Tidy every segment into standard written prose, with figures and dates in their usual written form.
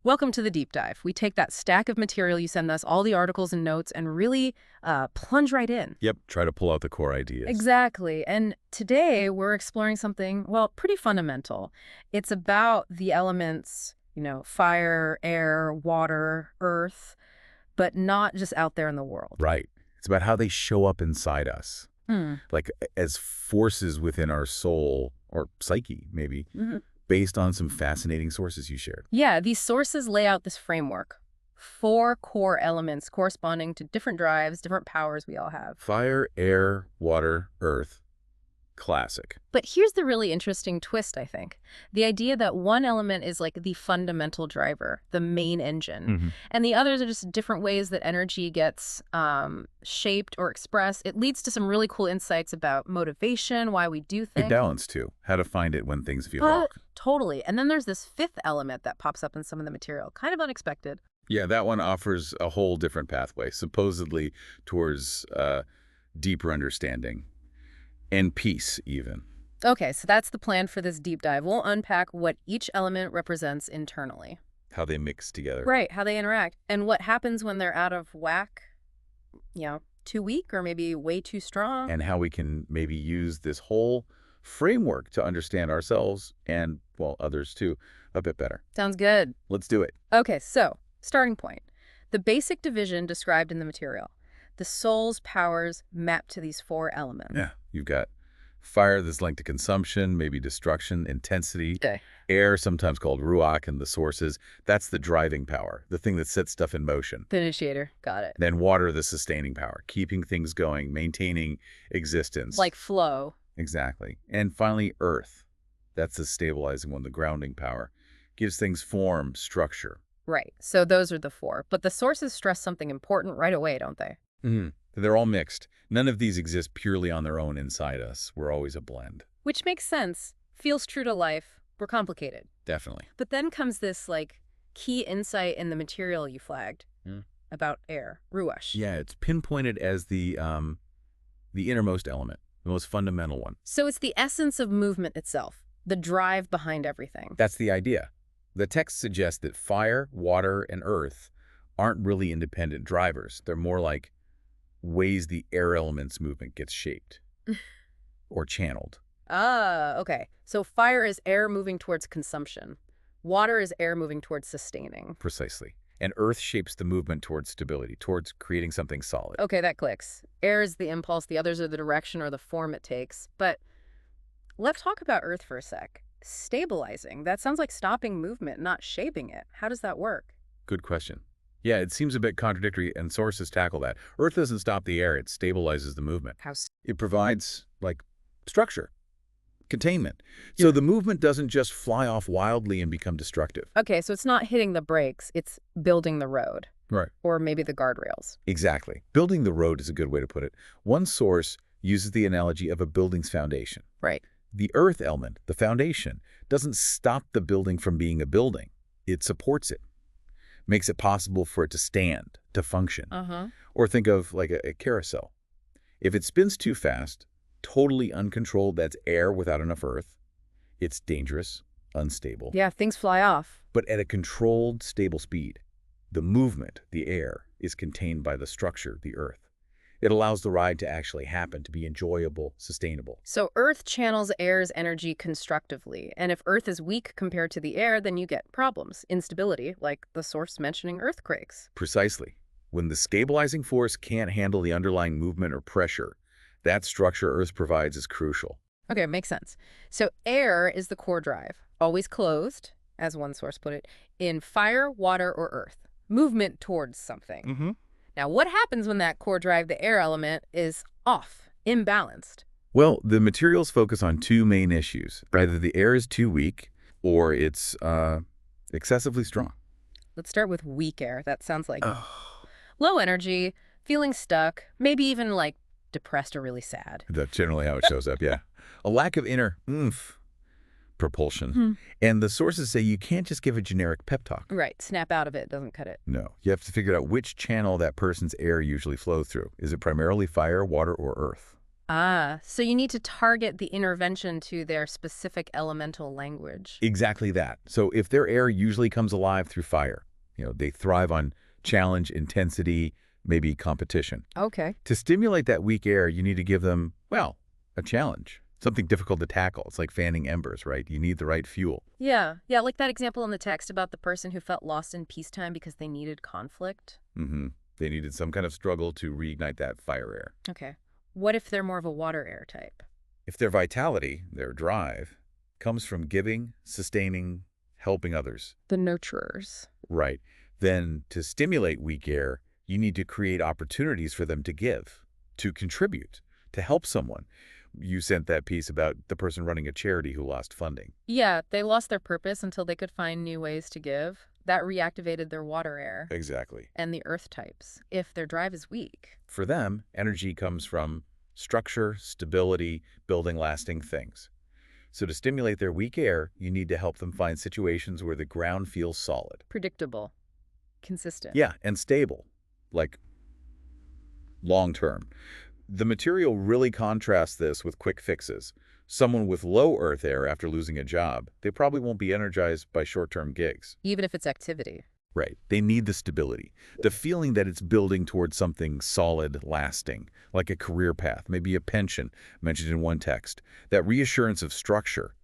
Welcome to the deep dive. We take that stack of material you send us, all the articles and notes, and really plunge right in. Yep, try to pull out the core ideas. Exactly. And today we're exploring something, well, pretty fundamental. It's about the elements, fire, air, water, earth, but not just out there in the world. Right. It's about how they show up inside us, like as forces within our soul or psyche, maybe, based on some fascinating sources you shared. Yeah, these sources lay out this framework. 4 core elements corresponding to different drives, different powers we all have. Fire, air, water, earth. Classic. But here's the really interesting twist, I think. The idea that one element is like the fundamental driver, the main engine, and the others are just different ways that energy gets shaped or expressed. It leads to some really cool insights about motivation, why we do things. Good balance, too. How to find it when things feel off. Totally. And then there's this 5th element that pops up in some of the material, kind of unexpected. Yeah, that one offers a whole different pathway, supposedly towards deeper understanding. And peace, even. Okay, so that's the plan for this deep dive. We'll unpack what each element represents internally. How they mix together. Right, how they interact. And what happens when they're out of whack, too weak or maybe way too strong. And how we can maybe use this whole framework to understand ourselves and, well, others too, a bit better. Sounds good. Let's do it. Okay, so, starting point. The basic division described in the material. The soul's powers map to these 4 elements. Yeah, you've got fire that's linked to consumption, maybe destruction, intensity. Okay. Air, sometimes called ruach in the sources. That's the driving power, the thing that sets stuff in motion. The initiator. Got it. Then water, the sustaining power, keeping things going, maintaining existence. Like flow. Exactly. And finally, earth. That's the stabilizing one, the grounding power. Gives things form, structure. Right. So those are the 4. But the sources stress something important right away, don't they? They're all mixed. None of these exist purely on their own inside us. We're always a blend. Which makes sense. Feels true to life. We're complicated. Definitely. But then comes this, key insight in the material you flagged about air, ruach. Yeah, it's pinpointed as the innermost element, the most fundamental one. So it's the essence of movement itself, the drive behind everything. That's the idea. The text suggests that fire, water, and earth aren't really independent drivers. They're more like ways the air element's movement gets shaped or channeled. Ah, okay. So fire is air moving towards consumption. Water is air moving towards sustaining. Precisely. And earth shapes the movement towards stability, towards creating something solid. Okay, that clicks. Air is the impulse, the others are the direction or the form it takes. But let's talk about earth for a sec. Stabilizing. That sounds like stopping movement, not shaping it. How does that work? Good question. Yeah, it seems a bit contradictory, and sources tackle that. Earth doesn't stop the air, it stabilizes the movement. It provides, structure, containment. Yeah. So the movement doesn't just fly off wildly and become destructive. Okay, so it's not hitting the brakes, it's building the road. Right. Or maybe the guardrails. Exactly. Building the road is a good way to put it. One source uses the analogy of a building's foundation. Right. The earth element, the foundation, doesn't stop the building from being a building. It supports it. Makes it possible for it to stand, to function. Or think of a carousel. If it spins too fast, totally uncontrolled, that's air without enough earth, it's dangerous, unstable. Yeah, things fly off. But at a controlled, stable speed, the movement, the air, is contained by the structure, the earth. It allows the ride to actually happen, to be enjoyable, sustainable. So Earth channels air's energy constructively, and if Earth is weak compared to the air, then you get problems, instability, like the source mentioning earthquakes. Precisely. When the stabilizing force can't handle the underlying movement or pressure, that structure Earth provides is crucial. Okay, makes sense. So air is the core drive, always closed, as one source put it, in fire, water, or earth. Movement towards something. Now, what happens when that core drive, the air element, is off, imbalanced? Well, the materials focus on 2 main issues. Either the air is too weak or it's excessively strong. Let's start with weak air. That sounds like low energy, feeling stuck, maybe even depressed or really sad. That's generally how it shows up, yeah. A lack of inner oomph, propulsion. And the sources say you can't just give a generic pep talk. Right. Snap out of it. Doesn't cut it. No. You have to figure out which channel that person's air usually flows through. Is it primarily fire, water, or earth? So you need to target the intervention to their specific elemental language. Exactly that. So if their air usually comes alive through fire, they thrive on challenge, intensity, maybe competition. Okay. To stimulate that weak air, you need to give them, well, a challenge, something difficult to tackle. It's like fanning embers, right? You need the right fuel. Yeah, like that example in the text about the person who felt lost in peacetime because they needed conflict. They needed some kind of struggle to reignite that fire air. Okay. What if they're more of a water air type? If their vitality, their drive, comes from giving, sustaining, helping others. The nurturers. Right. Then to stimulate weak air, you need to create opportunities for them to give, to contribute, to help someone. You sent that piece about the person running a charity who lost funding. Yeah, they lost their purpose until they could find new ways to give. That reactivated their water air. Exactly. And the earth types, if their drive is weak. For them, energy comes from structure, stability, building lasting things. So to stimulate their weak air, you need to help them find situations where the ground feels solid. Predictable. Consistent. Yeah, and stable, like long-term. The material really contrasts this with quick fixes. Someone with low earth air after losing a job, they probably won't be energized by short-term gigs. Even if it's activity. Right. They need the stability, the feeling that it's building towards something solid, lasting, like a career path, maybe a pension, mentioned in one text. That reassurance of structure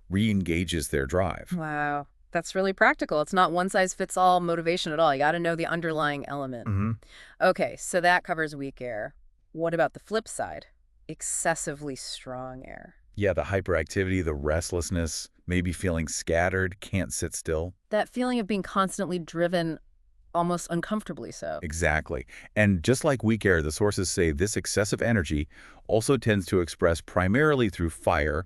re-engages their drive. Wow. That's really practical. It's not one-size-fits-all motivation at all. You got to know the underlying element. Okay, so that covers weak air. What about the flip side? Excessively strong air. Yeah, the hyperactivity, the restlessness, maybe feeling scattered, can't sit still. That feeling of being constantly driven, almost uncomfortably so. Exactly. And just like weak air, the sources say this excessive energy also tends to express primarily through fire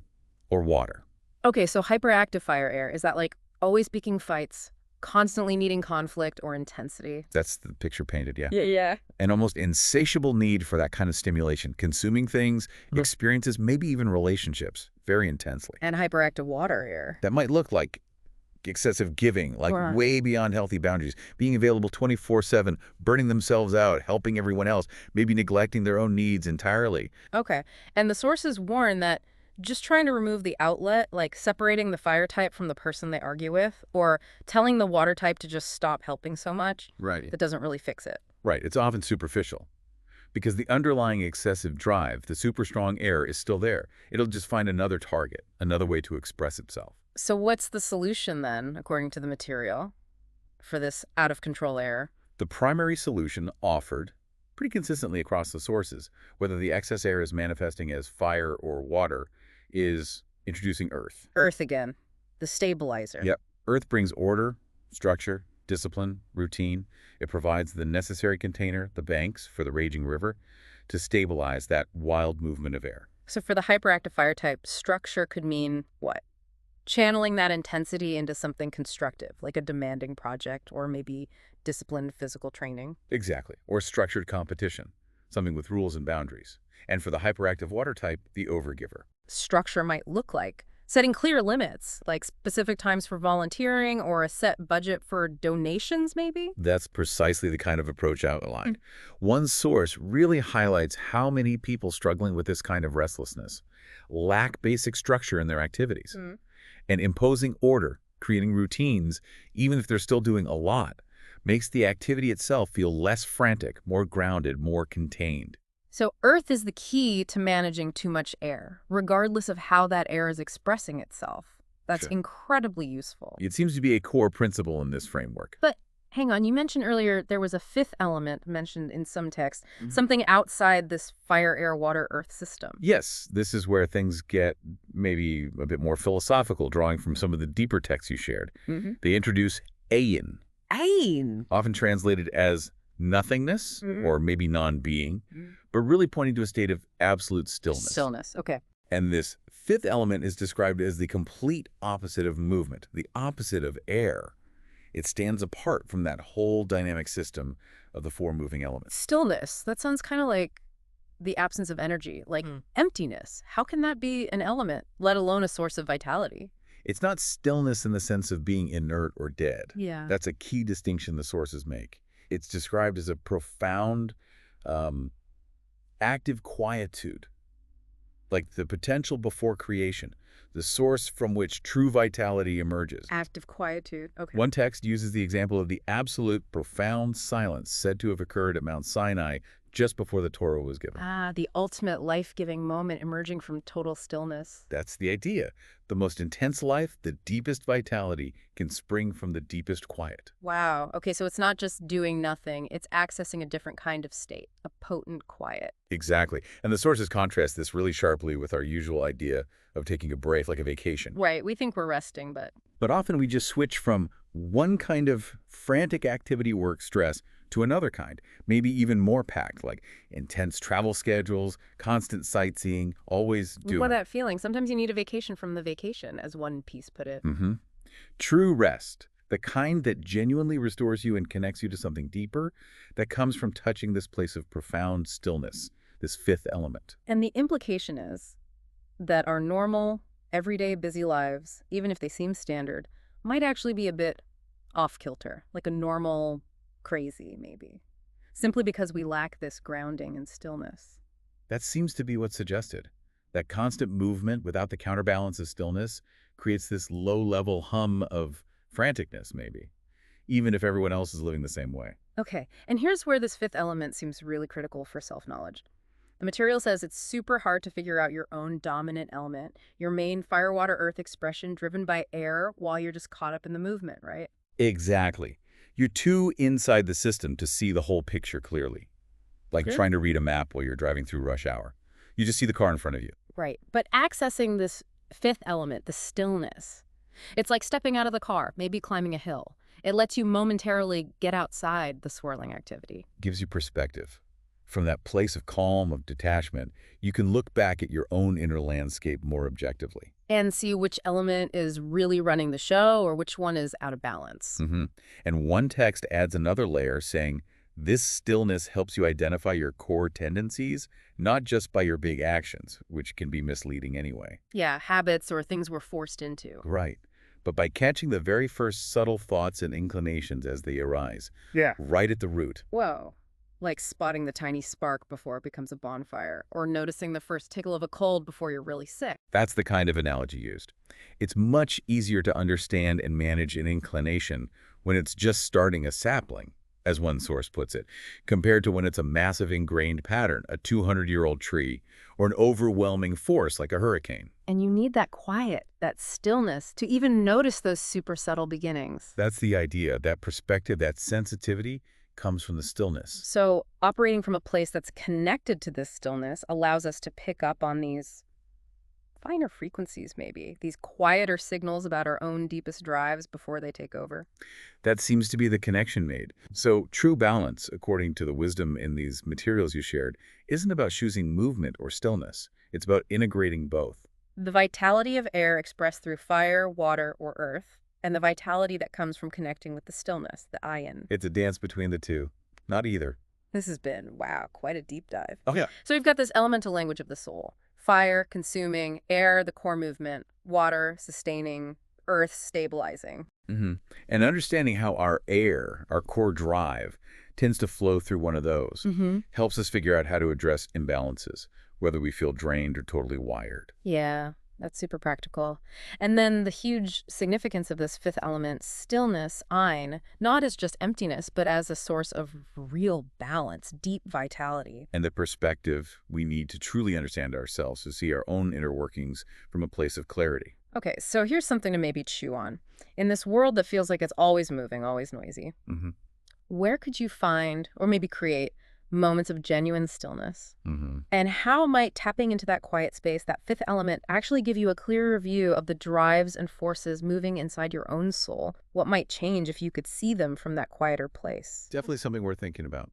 or water. Okay, so hyperactive fire air, is that like always picking fights, constantly needing conflict or intensity? That's the picture painted, yeah. Yeah. An almost insatiable need for that kind of stimulation, consuming things, experiences, maybe even relationships, very intensely. And hyperactive water air. That might look like excessive giving, like way beyond healthy boundaries, being available 24/7, burning themselves out, helping everyone else, maybe neglecting their own needs entirely. Okay. And the sources warn that just trying to remove the outlet, like separating the fire type from the person they argue with, or telling the water type to just stop helping so much, that doesn't really fix it. Right. It's often superficial because the underlying excessive drive, the super strong air, is still there. It'll just find another target, another way to express itself. So what's the solution then, according to the material, for this out-of-control air? The primary solution offered pretty consistently across the sources, whether the excess air is manifesting as fire or water, is introducing earth. Earth again, the stabilizer. Yep. Earth brings order, structure, discipline, routine. It provides the necessary container, the banks for the raging river, to stabilize that wild movement of air. So for the hyperactive fire type, structure could mean what? Channeling that intensity into something constructive, like a demanding project or maybe disciplined physical training. Exactly. Or structured competition, something with rules and boundaries. And for the hyperactive water type, the overgiver. Structure might look like setting clear limits, like specific times for volunteering or a set budget for donations, maybe? That's precisely the kind of approach outlined. One source really highlights how many people struggling with this kind of restlessness lack basic structure in their activities. And imposing order, creating routines, even if they're still doing a lot, makes the activity itself feel less frantic, more grounded, more contained. So earth is the key to managing too much air, regardless of how that air is expressing itself. That's incredibly useful. It seems to be a core principle in this framework. But hang on, you mentioned earlier there was a fifth element mentioned in some text, something outside this fire, air, water, earth system. Yes, this is where things get maybe a bit more philosophical, drawing from some of the deeper texts you shared. They introduce ayin. Ayin. Often translated as nothingness or maybe non-being, but really pointing to a state of absolute stillness. Stillness, okay. And this fifth element is described as the complete opposite of movement, the opposite of air. It stands apart from that whole dynamic system of the four moving elements. Stillness, that sounds kind of like the absence of energy, like emptiness. How can that be an element, let alone a source of vitality? It's not stillness in the sense of being inert or dead. Yeah. That's a key distinction the sources make. It's described as a profound, active quietude, like the potential before creation, the source from which true vitality emerges. Active quietude. Okay. One text uses the example of the absolute profound silence said to have occurred at Mount Sinai just before the Torah was given. Ah, the ultimate life-giving moment emerging from total stillness. That's the idea. The most intense life, the deepest vitality, can spring from the deepest quiet. Wow. Okay, so it's not just doing nothing. It's accessing a different kind of state, a potent quiet. Exactly. And the sources contrast this really sharply with our usual idea of taking a break, like a vacation. Right. We think we're resting, but... But often we just switch from one kind of frantic activity work stress to another kind, maybe even more packed, like intense travel schedules, constant sightseeing, always doing. What that feeling? Sometimes you need a vacation from the vacation, as one piece put it. True rest, the kind that genuinely restores you and connects you to something deeper, that comes from touching this place of profound stillness, this fifth element. And the implication is that our normal, everyday busy lives, even if they seem standard, might actually be a bit off-kilter, like a normal crazy, maybe, simply because we lack this grounding and stillness. That seems to be what's suggested. That constant movement without the counterbalance of stillness creates this low-level hum of franticness, maybe, even if everyone else is living the same way. Okay, and here's where this fifth element seems really critical for self-knowledge. The material says it's super hard to figure out your own dominant element, your main fire, water, earth expression driven by air while you're just caught up in the movement, right? Exactly. You're too inside the system to see the whole picture clearly, like trying to read a map while you're driving through rush hour. You just see the car in front of you. Right. But accessing this fifth element, the stillness, it's like stepping out of the car, maybe climbing a hill. It lets you momentarily get outside the swirling activity. Gives you perspective. From that place of calm, of detachment, you can look back at your own inner landscape more objectively. And see which element is really running the show or which one is out of balance. And one text adds another layer saying, this stillness helps you identify your core tendencies, not just by your big actions, which can be misleading anyway. Yeah, habits or things we're forced into. Right. But by catching the very first subtle thoughts and inclinations as they arise. Yeah. Right at the root. Whoa. Like spotting the tiny spark before it becomes a bonfire, or noticing the first tickle of a cold before you're really sick. That's the kind of analogy used. It's much easier to understand and manage an inclination when it's just starting a sapling, as one source puts it, compared to when it's a massive ingrained pattern, a 200-year-old tree, or an overwhelming force like a hurricane. And you need that quiet, that stillness, to even notice those super subtle beginnings. That's the idea. That perspective, that sensitivity comes from the stillness. So operating from a place that's connected to this stillness allows us to pick up on these finer frequencies, maybe, these quieter signals about our own deepest drives before they take over. That seems to be the connection made. So true balance, according to the wisdom in these materials you shared, isn't about choosing movement or stillness. It's about integrating both. The vitality of air expressed through fire, water, or earth, and the vitality that comes from connecting with the stillness, the ayin. It's a dance between the two, not either. This has been, wow, quite a deep dive. Oh, yeah. So we've got this elemental language of the soul. Fire, consuming, air, the core movement, water, sustaining, earth, stabilizing. And understanding how our air, our core drive, tends to flow through one of those helps us figure out how to address imbalances, whether we feel drained or totally wired. Yeah. That's super practical. And then the huge significance of this fifth element, stillness, ein, not as just emptiness, but as a source of real balance, deep vitality. And the perspective we need to truly understand ourselves, to see our own inner workings from a place of clarity. Okay, so here's something to maybe chew on. In this world that feels like it's always moving, always noisy, where could you find, or maybe create, moments of genuine stillness? And how might tapping into that quiet space, that fifth element, actually give you a clearer view of the drives and forces moving inside your own soul? What might change if you could see them from that quieter place? Definitely something worth thinking about.